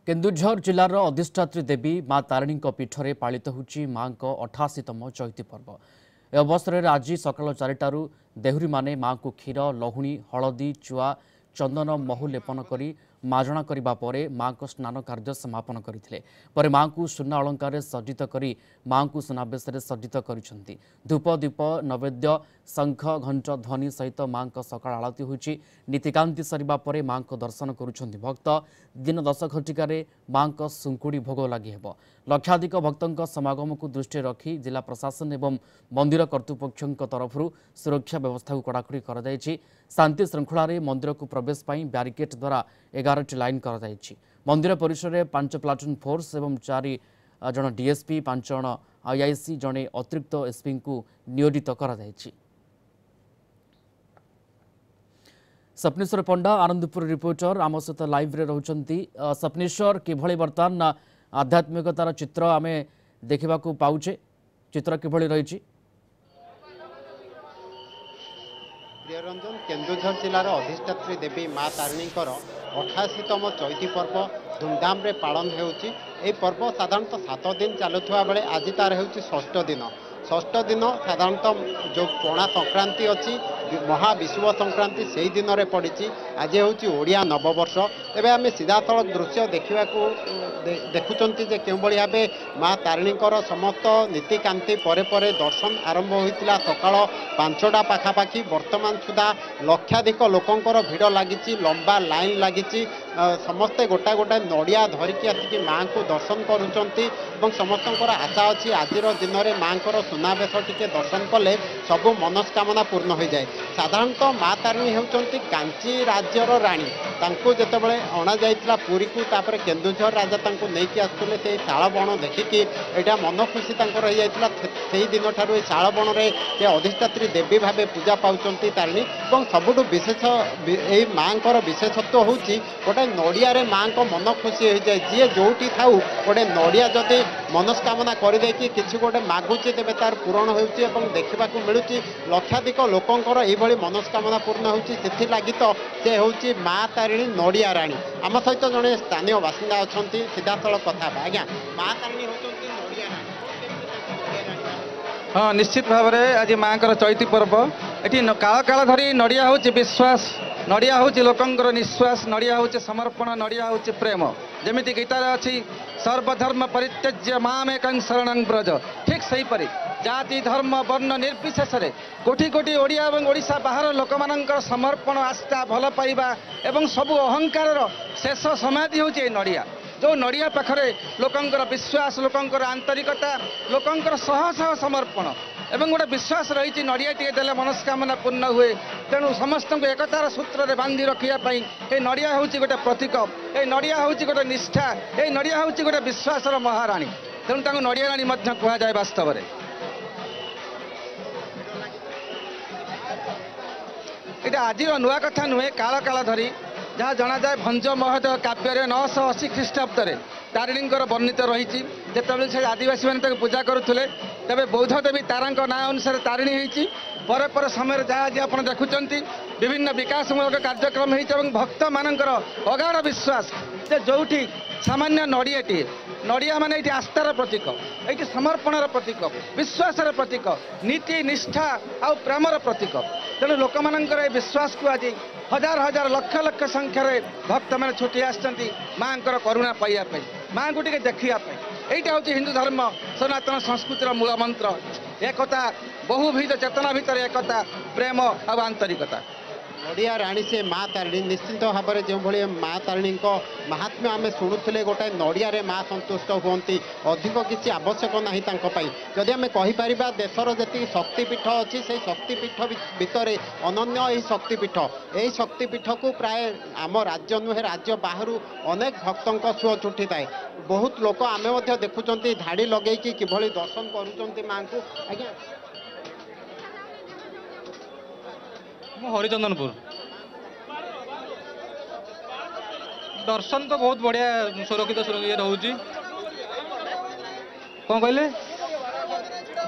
केन्दुझर जिलार अधिष्ठात्री देवी माँ तारिणी पीठरे पालित होची माँ 88तम चैती पर्व। ए अवसर में आज सकाल 4टारू देहुरी माने माँ को क्षीर लहुणी हलदी चुआ चंदन महू लेपन कर मार्जना करने पर माँ को स्नान कार्य समापन करते माँ को सुना अलंकार सज्जित कर माँ को सुनावेश सज्जित कर धूप दीप नैवेद्य शंख घंट ध्वनि सहित माँ सकाल आलती होती नीतिकांति सरिबा परे माँ को दर्शन करुछंती भक्त। दिन 10 घटिकार माँ सुंकुड़ी भोग लगी हेब। लक्षाधिक भक्तों समागम को दृष्टि रखी जिला प्रशासन एवं मंदिर कर्तृपक्षों तरफ सुरक्षा व्यवस्था को कड़ाकड़ी कर शांति श्रृंखला मंदिर को प्रवेश पर ब्यारिकेड द्वारा 11टी लाइन कर मंदिर परिसर में 5 प्लाटून फोर्स एवं 4 जन डीएसपी 5 जन आईआईसी जड़े अतिरिक्त एसपी को नियोजित कर सपनेश्वर पंडा आनंदपुर रिपोर्टर आम सहित लाइव रे रहउचंती। सपनेश्वर किभली बर्तमान आध्यात्मिकतार चित्र आमे देखा पाउचे चित्र किभली रही? प्रियरंजन केन्दुझर जिलार अधिष्ठात्री देवी माँ तारिणी 88तम चैती पर्व धूमधाम रे पालन होउची। ए पर्व साधारणतः 7 दिन चलुवा बेले आज तार होउची 6ठ दिन। 6ठ दिन साधारणतः जो पणा संक्रांति अच्छी महाविषुव संक्रांति से ही दिन में पड़ी। आज हूँ ओडिया नववर्ष। तेरे आम सीधासख दृश्य देखा देखुंत क्यों भाव माँ तारिणी समस्त नीतिकांति परे परे दर्शन आरंभ होता सकाळ 5टा पाखापाखि वर्तमान सुधा लक्षाधिक लोकंर भिड़ लगी लंबा लाइन लगी समस्ते गोटा गोटा नड़िया धरिकी आसिक माँ को दर्शन करुँच समस्त आशा अच्छी आज दिन में माँ सुनावेश टिके दर्शन कले सबू मनस्कामना पूर्ण हो जाए। साधारणतः माँ तारिणी होती कांची राज्यर राणी जितेबाला अणा जाइला पुरी को तापर केन्दुझर राजा नहीं आसुले से शाल बण देखिकी यहाँ मन खुशी रही जाता से दिन ठार शाल बण में अधिष्ठात्री देवी भाव पूजा पाँच तारिणी और सबुठ विशेष यही माँ विशेषत्व हूँ गोटे नड़िया माँ को मन खुशी हो जाए जी जो था गोटे नड़िया जदि मनस्कामना करदे कि गोटे मागुची तेज तार पूरण हो देखा मिलूँ लक्षाधिक लोकंर यही मनस्कामना पूर्ण होती लगी तो से हूँ माँ तारिणी नड़िया राणी। आम सहित जड़े स्थानीय बासिंदा अच्छा सीधासल कथा आज्ञा माँ तारिणी होती नड़िया राणी। हाँ निश्चित भाव में आज माँ चैती पर्व ये काल काल धरी नड़िया हूँ विश्वास नड़िया हूँ लोकंर निश्वास नड़िया हूँ समर्पण नड़िया हूँ प्रेम जमी गीतार अच्छी सर्वधर्म परित्यज्य मामेकं शरणं ब्रज ठीक सही परी जाति धर्म वर्ण निर्विशेष कोटि कोटि ओडिया और ओडिशा बाहर लोक मानकर समर्पण आस्था भल पाइबा एवं सबु अहंकार शेष समाधि हूँ नड़िया जो नड़िया पाखरे लोकंकर विश्वास लोकंकर आंतरिकता लोकंकर शह शह समर्पण एवं गोटे विश्वास रही नड़िया टे देले मनस्कामना पूर्ण हुए तेणु समस्त को एकतार सूत्र में बांधि रखापी ये नड़िया हूँ गोटे प्रतीक ये नड़िया हूँ गोटे निष्ठा ये नड़िया हूँ गोटे विश्वासर महाराणी तेणु नड़िया राणी कहुए वास्तव में ये आज नुआ कथा नुहे काल काल धरी जहाँ जना जाए भंज महोदय काव्य 980 ख्रीष्टाब्द तारिणी वर्णित रही जिते से आदिवासी मैंने पूजा करुले तेरे बौद्ध देवी तारा ना अनुसार तारिणी होती पर पर समय जहाँ आज आप देखुं विभिन्न विकासमूलक कार्यक्रम होती भक्त मानकर अगाढ़ विश्वास जो सामान्य नड़ियाटी नड़िया माने ये आस्थार प्रतीक ये समर्पणर प्रतीक विश्वासर प्रतीक नीति निष्ठा आ प्रेमर प्रतीक तेणु लोक मानकर विश्वास को आज हजार हजार लक्ष लक्ष संख्यार भक्त मैंने छुटी आसती माँ करुणा पाइबापी माँ को टे देखापी यहीटा हूँ हिंदू धर्म सनातन संस्कृतिर मूल मंत्र एकता बहुविध चेतना भितर एकता प्रेम और आंतरिकता। नड़िया राणी से माँ तारिणी निश्चित भाव में जो भाई माँ तारिणी महात्म्य आम शुणुले गोटे नड़िया माँ संतुष्ट हमें अधिक किसी आवश्यक ना जदि आम कहीपर देशर जी शक्तिपीठ अच्छी से शक्तिपीठ भितर अनन्य यही शक्तिपीठ यही शक्तिपीठ को प्राय आम राज्य नुहे राज्य बाहर अनेक भक्तों सुह छुटी थाए बहुत लोक आम देखुं धाड़ी लगे कि दर्शन करुँच माँ को आज्ञा हरिचंदनपुर दर्शन तो बहुत बढ़िया सुरक्षित रोचे कौन कहले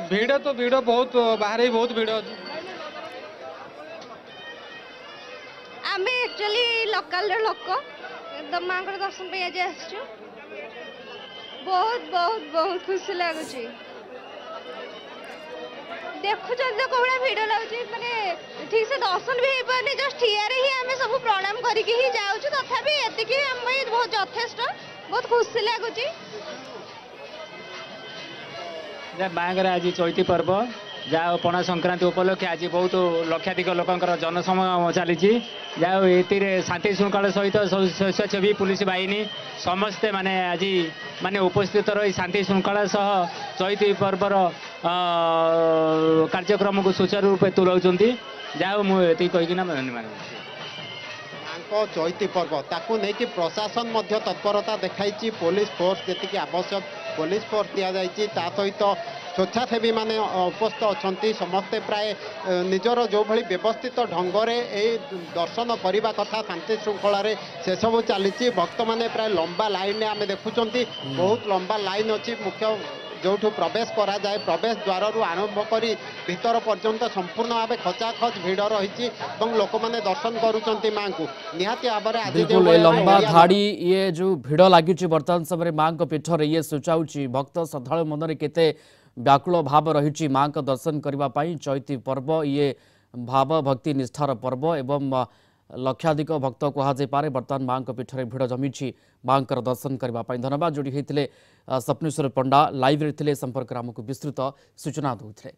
भीड़ तो भीड़ बहुत बाहर ही बहुत भीड़ अच्छी आम एक्चुअली लोकल लोक एकदम माँ दर्शन पे आज आसचु बहुत बहुत बहुत खुशी लगुच देखु तो कौड़ा भिड़ लगुच माने ठीक से दर्शन भी होपारे जस्ट ठिया ही आम सब प्रणाम करके ही जाऊँ तथापि एतिकी बहुत यथेष्ट बहुत खुशी लगुच माँगर आज चैती पर्व जहाँ पणा संक्रांति उपलक्षे आज बहुत लक्षाधिक लोकंर जनसमूह चली जहाँ ये शांति श्रृंखला सहित स्वच्छेवी पुलिस बाहिनी समस्ते माने आज माने उपस्थित रही शांति श्रृंखला सह चैती पर्वर कार्यक्रम को सुचारू रूपे तुलाऊँच जहाँ मुझे कहीकिना चैती पर्व ताकू नहीं प्रशासन तत्परता देखाई पुलिस फोर्स जी आवश्यक पुलिस फोर्स दि जाता सहित स्वेच्छासेवी मैंने उपस्थित अच्छा समस्ते प्राय निजर जो भली व्यवस्थित ढंग से दर्शन करने कथा शांति श्रृंखला से सब चली भक्त मैंने प्राय लंबा लाइन आम देखुं बहुत लंबा लाइन अच्छी मुख्य जो प्रवेश करा जाए प्रवेश द्वार आरंभ कर भीतर पर्यंत संपूर्ण भाव खचाखच भिड़ रही लोक मैंने दर्शन करुँच माँ को निहाती भाव में बिल्कुल लंबा धाड़ी ये जो भिड़ लगी वर्तमान समय माँ पीठर ये सूचाऊ भक्त श्रद्धा मन केते व्याकुल भाव रही माँ दर्शन करने चैती पर्व ये भाव भक्ति निष्ठार पर्व एवं लक्षाधिक भक्त कहुपे बर्तमान माँ पीठर भिड़ जमी माँ दर्शन करने धन्यवाद जोड़ी होते स्वप्नेश्वर पंडा लाइव रे संपर्क आमको विस्तृत सूचना दूसरे।